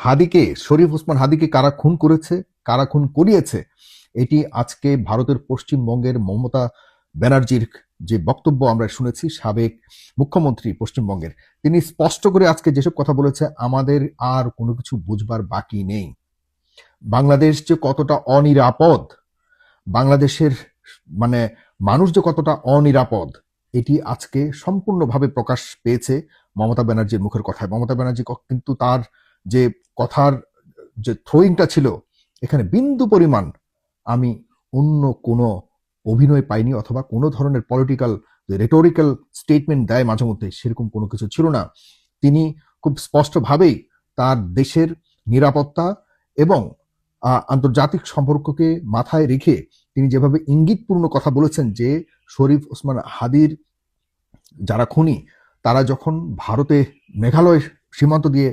হাদিকে, শরীফ ওসমান হাদিকে কারা খুন করেছে, কারা খুন করিয়েছে, এটি আজকে ভারতের পশ্চিমবঙ্গের মমতা ব্যানার্জির যে বক্তব্য আমরা শুনেছি, সাবেক মুখ্যমন্ত্রী পশ্চিমবঙ্গের, তিনি স্পষ্ট করে আজকে যেসব কথা বলেছে, আমাদের আর কোনো কিছু বুঝবার বাকি নেই। বাংলাদেশ যে কতটা অনিরাপদ, বাংলাদেশের মানে মানুষ যে কতটা অনিরাপদ, এটি আজকে সম্পূর্ণভাবে প্রকাশ পেয়েছে মমতা ব্যানার্জির মুখের কথায়। মমতা ব্যানার্জি কিন্তু তার যে কথার যে থ্রোয়িংটা ছিল, এখানে বিন্দু পরিমাণ আমি অন্য কোনো অভিনয় পাইনি, অথবা কোনো ধরনের পলিটিক্যাল যে রেটোরিক্যাল স্টেটমেন্ট দেয় মাঝে মধ্যে, সেরকম কোনো কিছু ছিল না। তিনি খুব স্পষ্টভাবেই তার দেশের নিরাপত্তা এবং আন্তর্জাতিক সম্পর্ককে মাথায় রেখে তিনি যেভাবে ইঙ্গিতপূর্ণ কথা বলেছেন যে শরীফ ওসমান হাদির যারা খুনি, তারা যখন ভারতে মেঘালয় সীমান্ত দিয়ে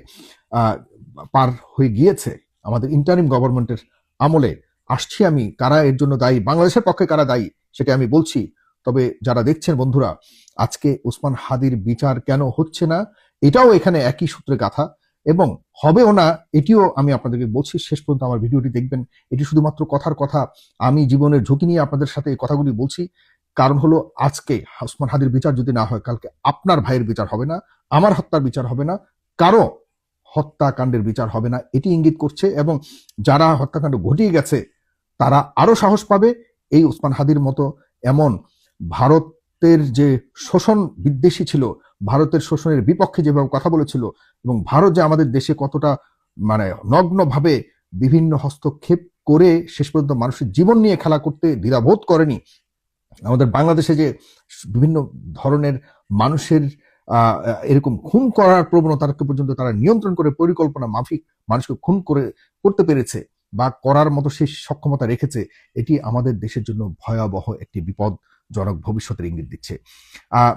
পার হয়ে গিয়েছে, আমাদের ইন্টারিম গভর্নমেন্টের আমলে, আসছি আমি, কারা এর জন্য দায়ী, বাংলাদেশের পক্ষে কারা দায়ী সেটা আমি বলছি। তবে যারা দেখছেন বন্ধুরা, আজকে ওসমান হাদির বিচার কেন হচ্ছে না, এটাও এখানে একই সূত্রে গাথা, এবং হবেও না, এটিও আমি আপনাদেরকে বলছি। শেষ পর্যন্ত আমার ভিডিওটি দেখবেন। এটি শুধুমাত্র কথার কথা, আমি জীবনের ঝুঁকি নিয়ে আপনাদের সাথে এই কথাগুলি বলছি। কারণ হলো, আজকে ওসমান হাদির বিচার যদি না হয়, কালকে আপনার ভাইয়ের বিচার হবে না, আমার হত্যার বিচার হবে না, কারো হত্যাকাণ্ডের বিচার হবে না, এটি ইঙ্গিত করছে। এবং যারা হত্যাকাণ্ড ঘটিয়ে গেছে, তারা আরো সাহস পাবে এই ওসমান হাদির মতো এমন ভারতের যে শোষণ বিদ্বেষী ছিল, ভারতের শোষণের বিপক্ষে যেভাবে কথা বলেছিল, এবং ভারত যে আমাদের দেশে কতটা মানে নগ্নভাবে বিভিন্ন হস্তক্ষেপ করে শেষ পর্যন্ত মানুষের জীবন নিয়ে খেলা করতে দ্বিধাবোধ করেনি, আমাদের বাংলাদেশে যে বিভিন্ন ধরনের মানুষের এরকম খুন করার প্রবণতাকে পর্যন্ত তারা নিয়ন্ত্রণ করে পরিকল্পনা মাফিক মানুষকে খুন করতে পেরেছে বা করার মতো সেই সক্ষমতা রেখেছে, এটি আমাদের দেশের জন্য ভয়াবহ একটি বিপদজনক ভবিষ্যতের ইঙ্গিত দিচ্ছে।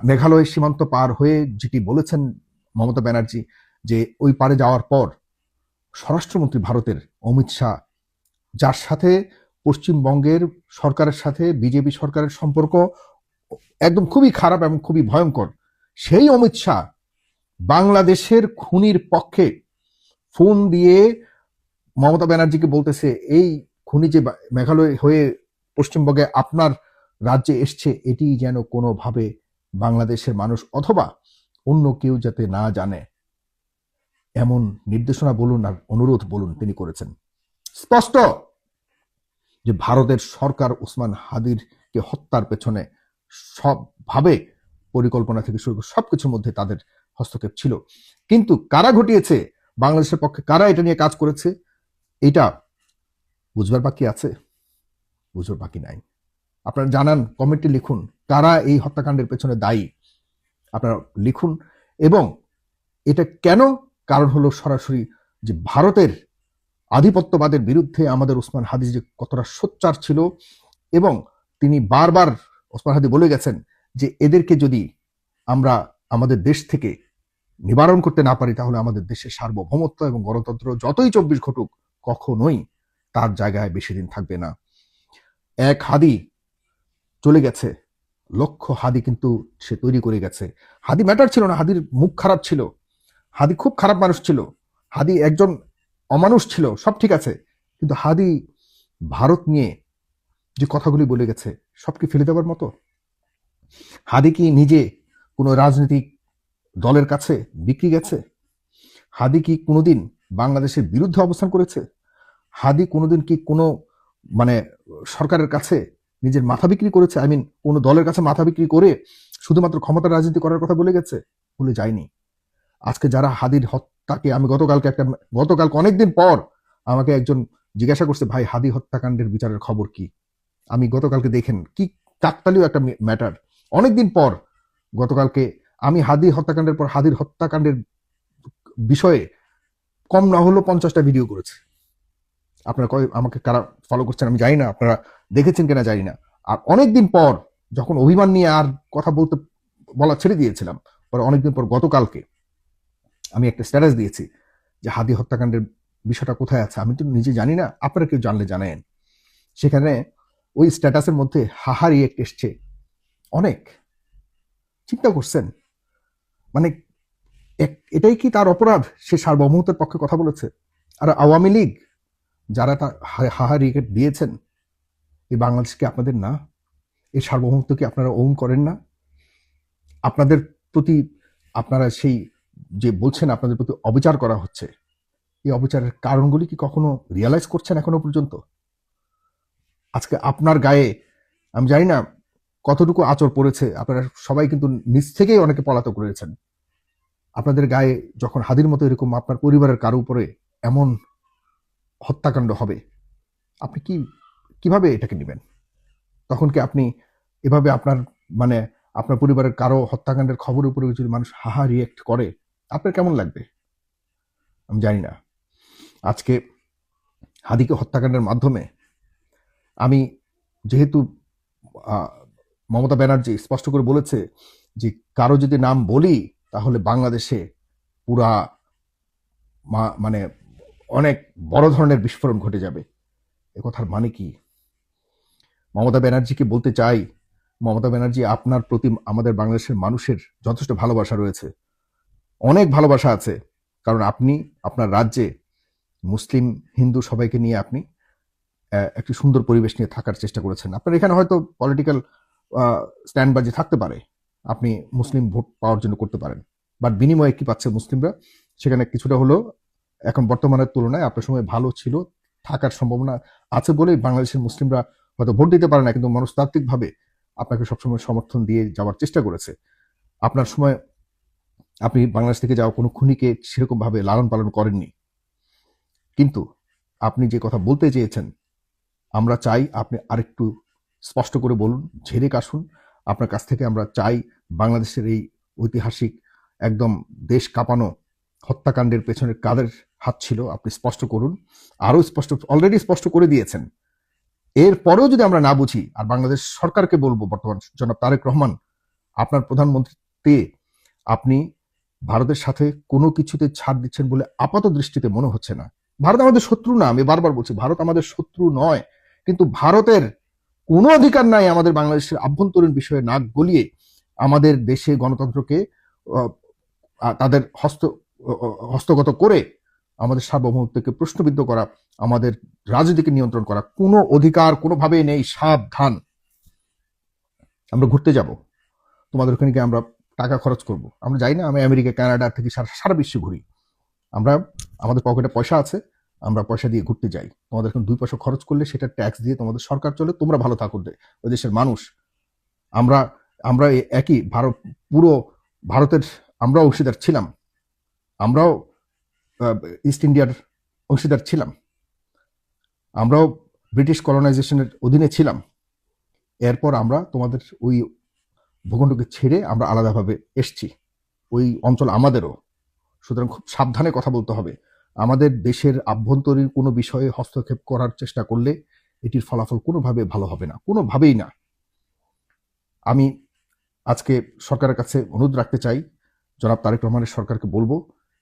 মেঘালয় সীমান্ত পার হয়ে যেটি বলেছেন মমতা ব্যানার্জি, যে ওই পারে যাওয়ার পর স্বরাষ্ট্রমন্ত্রী ভারতের অমিত শাহ, যার সাথে পশ্চিমবঙ্গের সরকারের সাথে বিজেপি সরকারের সম্পর্ক একদম খুবই খারাপ এবং খুবই ভয়ঙ্কর, সেই অমিত শাহ বাংলাদেশের খুনির পক্ষে ফোন দিয়ে মমতা ব্যানার্জিকে বলতেছে, এই খুনি যে মেঘালয় হয়ে পশ্চিমবঙ্গে আপনার রাজ্যে এসছে, এটি যেন কোনোভাবে বাংলাদেশের মানুষ অথবা অন্য কেউ যাতে না জানে, এমন নির্দেশনা বলুন আর অনুরোধ বলুন তিনি করেছেন। স্পষ্ট যে ভারতের সরকার ওসমান হাদিরকে হত্যার পেছনে সবভাবে পরিকল্পনা থেকে শুরু করে সবকিছুর মধ্যে তাদের হস্তক্ষেপ ছিল। কিন্তু কারা ঘটিয়েছে, বাংলাদেশের পক্ষে কারা এটা নিয়ে কাজ করেছে, এটা বুঝবার বাকি আছে, বুঝবার বাকি নাই। আপনারা জানান, কমেন্টে লিখুন কারা এই হত্যাকাণ্ডের পেছনে দায়ী, আপনারা লিখুন। এবং এটা কেন, কারণ হলো সরাসরি যে ভারতের আধিপত্যবাদের বিরুদ্ধে আমাদের ওসমান হাদি যে কতটা সোচ্চার ছিল, এবং তিনি বারবার ওসমান হাদি বলে গেছেন যে এদেরকে যদি আমরা আমাদের দেশ থেকে নিবারণ করতে না পারি, তাহলে আমাদের দেশের সার্বভৌমত্ব এবং গণতন্ত্র যতই 24 ঘটুক, কখনোই তার জায়গায় বেশি দিন থাকবে না। এক হাদি চলে গেছে, লক্ষ হাদি কিন্তু সে তৈরি করে গেছে। হাদি ম্যাটার ছিল না, হাদির মুখ খারাপ ছিল, হাদি খুব খারাপ মানুষ ছিল, হাদি একজন অমানুষ ছিল, সব ঠিক আছে, কিন্তু হাদি ভারত নিয়ে যে কথাগুলি বলে গেছে, সব কি ফেলে দেওয়ার মতো? হাদি কি নিজে কোনো রাজনৈতিক দলের কাছে বিক্রি গেছে? হাদি কি কোনোদিন বাংলাদেশের বিরুদ্ধে অবস্থান করেছে? হাদি কোনোদিন কি কোনো মানে সরকারের কাছে নিজের মাথা বিক্রি করেছে? আই মিন, কোনো দলের কাছে মাথা বিক্রি করে শুধুমাত্র ক্ষমতার রাজনীতি করার কথা বলে গেছে? বলে যায়নি। আজকে যারা হাদির হত্যাকে, আমি গতকালকে অনেকদিন পর আমাকে একজন জিজ্ঞাসা করছে, ভাই হাদি হত্যাকাণ্ডের বিচারের খবর কি? আমি গতকালকে, দেখেন কি কাকতালীয় একটা ম্যাটার, অনেকদিন পর গতকালকে আমি হাদি হত্যাকাণ্ডের পর হাদির হত্যাকাণ্ডের বিষয়ে কম না হলো 50টা ভিডিও করেছে। আপনারা আমাকে কারা ফলো করছেন আমি জানি না, আপনারা দেখেছেন কিনা জানি না। আর অনেকদিন পর যখন অভিমান নিয়ে আর কথা বলা ছেড়ে দিয়েছিলাম, পরে অনেকদিন পর গতকালকে আমি একটা স্ট্যাটাস দিয়েছি যে হাদি হত্যাকাণ্ডের বিষয়টা কোথায় আছে, আমি তো নিজে জানি না, আপনারা কেউ জানলে জানেন। সেখানে ওই স্ট্যাটাসের মধ্যে হাহারি একটা এসছে অনেক। চিন্তা করছেন, মানে এটাই কি তার অপরাধ? সে সার্বভৌমত্বের পক্ষে কথা বলেছে। আর আওয়ামী লীগ যারা হাহারি দিয়েছেন, এই বাংলাদেশকে আপনাদের না? এই সার্বভৌমত্ব কি আপনারা ওন করেন না? আপনাদের প্রতি আপনারা সেই যে বলছেন আপনাদের প্রতি অবিচার করা হচ্ছে, এই অবিচারের কারণগুলি কি কখনো রিয়ালাইজ করছেন এখনো পর্যন্ত? আজকে আপনার গায়ে আমি জানি না কতটুকু আঁচড় পড়েছে, আপনারা সবাই কিন্তু নিজ থেকেই অনেকে পলাতক রয়েছেন। আপনাদের গায়ে যখন হাদির মতো এরকম আপনার পরিবারের কারো উপরে এমন হত্যাকাণ্ড হবে, আপনি কিভাবে এটাকে নেবেন? তখন কি আপনি এভাবে মানে আপনার পরিবারের কারো হত্যাকাণ্ডের খবরের উপরে যদি মানুষ হাহা রিয়েক্ট করে, আপনার কেমন লাগবে? আমি জানি না। আজকে হাদিকে হত্যাকাণ্ডের মাধ্যমে আমি যেহেতু মমতা ব্যানার্জি স্পষ্ট করে বলেছে যে কারো যদি নাম বলি তাহলে বাংলাদেশে পুরা মানে অনেক বড় ধরনের বিস্ফোরণ ঘটে যাবে, এ কথার মানে কি? মমতা ব্যানার্জিকে বলতে চাই, মমতা ব্যানার্জি আপনার প্রতি আমাদের বাংলাদেশের মানুষের যথেষ্ট ভালোবাসা রয়েছে, অনেক ভালোবাসা আছে, কারণ আপনি আপনার রাজ্যে মুসলিম হিন্দু সবাইকে নিয়ে আপনি একটি সুন্দর পরিবেশ নিয়ে থাকার চেষ্টা করেছেন। আপনার এখানে হয়তো পলিটিক্যাল স্ট্যান্ডবাজি থাকতে পারে, আপনি মুসলিম ভোট পাওয়ার জন্য করতে পারেন, বাট বিনিময়ে কি পাচ্ছে মুসলিমরা? সেখানে কিছুটা হলেও এখন বর্তমানের তুলনায় আপনার সময় ভালো ছিল, থাকার সম্ভাবনা আছে বলেই বাংলাদেশের মুসলিমরা হয়তো ভোট দিতে পারে না, কিন্তু মনস্তাত্ত্বিকভাবে আপনাকে সবসময় সমর্থন দিয়ে যাওয়ার চেষ্টা করেছে। আপনার সময় আপনি বাংলাদেশ থেকে যাওয়া কোনো খুনিকে সেরকমভাবে লালন পালন করেননি। কিন্তু আপনি যে কথা বলতে চেয়েছেন, আমরা চাই আপনি আরেকটু স্পষ্ট করে বলুন, ঝেড়ে কাশুন। আপনার কাছ থেকে আমরা চাই বাংলাদেশের এই ঐতিহাসিক একদম দেশ কাঁপানো হত্যাকাণ্ডের পেছনে কাদের হাত ছিল আপনি স্পষ্ট করুন। আরও স্পষ্ট, অলরেডি স্পষ্ট করে দিয়েছেন, এরপরেও যদি আমরা না বুঝি, আর বাংলাদেশ সরকারকে বলবো, বর্তমান জনাব তারেক রহমান আপনার প্রধানমন্ত্রী, আপনি ভারতের সাথে কোনো কিছুতে ছাড় দিচ্ছেন বলে আপাত দৃষ্টিতে মনে হচ্ছে না। ভারত আমাদের শত্রু না, আমি বারবার বলছি ভারত আমাদের শত্রু নয়, কিন্তু ভারতের কোনো অধিকার নাই আমাদের বাংলাদেশের আভ্যন্তরীণ বিষয়ে নাক গলিয়ে আমাদের দেশে গণতন্ত্রকে তাদের হস্তগত করে আমাদের সার্বভৌমত্বকে প্রশ্নবিদ্ধ করা, আমাদের রাজনীতিকে নিয়ন্ত্রণ করা কোনো অধিকার কোনোভাবেই নেই। সাবধান। আমরা ঘুরতে যাব, তোমাদের ওখানে গিয়ে আমরা টাকা খরচ করব, আমরা যাই না, আমি আমেরিকা কানাডা থেকে সারা বিশ্বে ঘুরি, আমরা আমাদের পকেটে পয়সা আছে, আমরা পয়সা দিয়ে ঘুরতে যাই। তোমাদের এখন 2 পয়সা খরচ করলে সেটা ট্যাক্স দিয়ে তোমাদের সরকার চলে, তোমরা ভালো থাকো ওই দেশের মানুষ। আমরা একই পুরো ভারতের আমরাও অংশীদার ছিলাম, আমরাও ইস্ট ইন্ডিয়ার অংশীদার ছিলাম, আমরাও ব্রিটিশ কলোনাইজেশনের অধীনে ছিলাম। এরপর আমরা তোমাদের ওই ভূখণ্ডকে ছেড়ে আমরা আলাদাভাবে এসছি, ওই অঞ্চল আমাদেরও। সুতরাং খুব সাবধানে কথা বলতে হবে। আমাদের দেশের আভ্যন্তরীণ কোনো বিষয়ে হস্তক্ষেপ করার চেষ্টা করলে এটির ফলাফল কোনোভাবে ভালো হবে না, কোনোভাবেই না। আমি আজকে সরকারের কাছে অনুরোধ রাখতে চাই, জনাব তারেক রহমানের সরকারকে বলবো,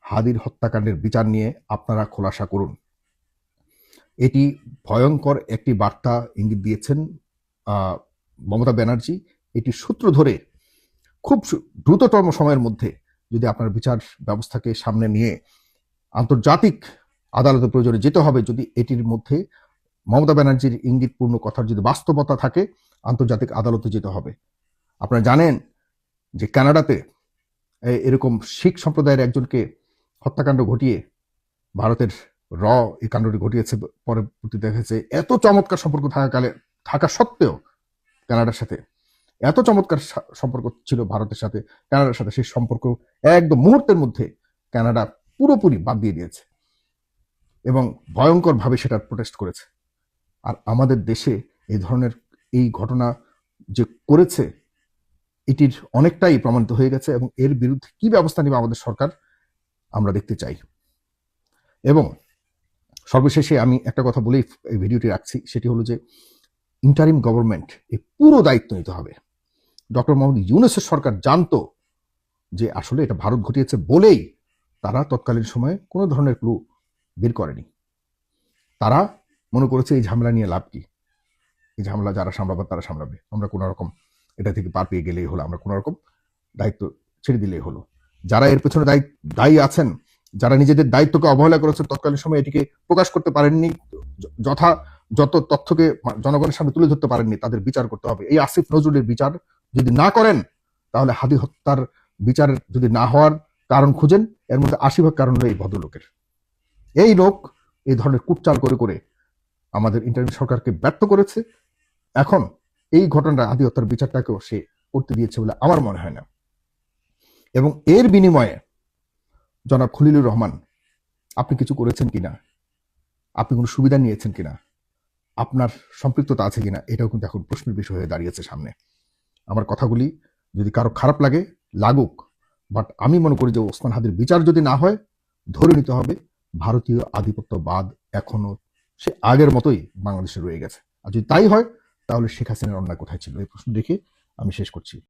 হাদির হত্যাকাণ্ডের বিচার নিয়ে আপনারা খোলাসা করুন। এটি ভয়ঙ্কর একটি বার্তা ইঙ্গিত দিয়েছেন মমতা ব্যানার্জি। এটি সূত্র ধরে খুব দ্রুততম সময়ের মধ্যে যদি আপনার বিচার ব্যবস্থাকে সামনে নিয়ে আন্তর্জাতিক আদালতের প্রয়োজনে যেতে হবে, যদি এটির মধ্যে মমতা ব্যানার্জির ইঙ্গিতপূর্ণ কথার যদি বাস্তবতা থাকে, আন্তর্জাতিক আদালতে যেতে হবে। আপনারা জানেন যে কানাডাতে এরকম শিখ সম্প্রদায়ের একজনকে হত্যাকাণ্ড ঘটিয়ে ভারতের এই কাণ্ডটি ঘটিয়েছে, পরবর্তী দেখা গেছে এত চমৎকার সম্পর্ক থাকা সত্ত্বেও কানাডার সাথে এত চমৎকার সম্পর্ক ছিল ভারতের সাথে, কানাডার সাথে সেই সম্পর্ক একদম মুহূর্তের মধ্যে কানাডা পুরোপুরি বাদ দিয়ে দিয়েছে এবং ভয়ঙ্করভাবে সেটার প্রোটেস্ট করেছে। আর আমাদের দেশে এই ধরনের এই ঘটনা যে করেছে, এটির অনেকটাই প্রমাণিত হয়ে গেছে এবং এর বিরুদ্ধে কি ব্যবস্থা নেবে আমাদের সরকার আমরা দেখতে চাই। এবং সর্বশেষে আমি একটা কথা বলেই এই ভিডিওটি রাখছি, সেটি হলো যে ইন্টারিম গভর্নমেন্ট এই পুরো দায়িত্ব নিতে হবে। ডক্টর মোহাম্মদ ইউনূসের সরকার জানতো যে আসলে এটা ভারত ঘটিয়েছে বলেই তারা তৎকালীন সময়ে কোনো ধরনের ক্লু বের করেনি। তারা মনে করেছে এই ঝামেলা নিয়ে লাভ কি, এই ঝামেলা যারা সামলাবে তারা সামলাবে, আমরা কোনো রকম এটা থেকে পার পেয়ে গেলেই হলো, আমরা কোনো রকম দায়িত্ব ছেড়ে দিলেই হলো। যারা এর পেছনে দায়ী আছেন যারা নিজেদের দায়িত্বকে অবহেলা করেছেন তৎকালীন সময় এটিকে প্রকাশ করতে পারেননি, যত তথ্যকে জনগণের সামনে তুলে ধরতে পারেননি, তাদের বিচার করতে হবে। এই আসিফ নজরুলের বিচার যদি না করেন, তাহলে হাদি হত্যার বিচার যদি না হওয়ার কারণ খুঁজেন, এর মধ্যে 80% কারণ হলো এই ভদ্রলোকের। এই লোক এই ধরনের কুটচাল করে করে আমাদের ইন্টারিম সরকারকে ব্যর্থ করেছে। এখন এই ঘটনাটা হাদি হত্যার বিচারটাকেও সে করতে দিয়েছে বলে আমার মনে হয় না। এবং এর বিনিময়ে জনাব খলিলুর রহমান, আপনি কিছু করেছেন কিনা, আপনি কোনো সুবিধা নিয়েছেন কিনা, আপনার সম্পৃক্ততা আছে কিনা, এটাও কিন্তু এখন প্রশ্নের বিষয় হয়ে দাঁড়িয়েছে সামনে। আমার কথাগুলি যদি কারো খারাপ লাগে, লাগুক, বাট আমি মনে করি যে ওসমান হাদির বিচার যদি না হয়, ধরে নিতে হবে ভারতীয় আধিপত্যবাদ এখনো সে আগের মতোই বাংলাদেশে রয়ে গেছে। আর যদি তাই হয়, তাহলে শেখ হাসিনার অন্যায় কোথায় ছিল? এই প্রশ্ন রেখে আমি শেষ করছি।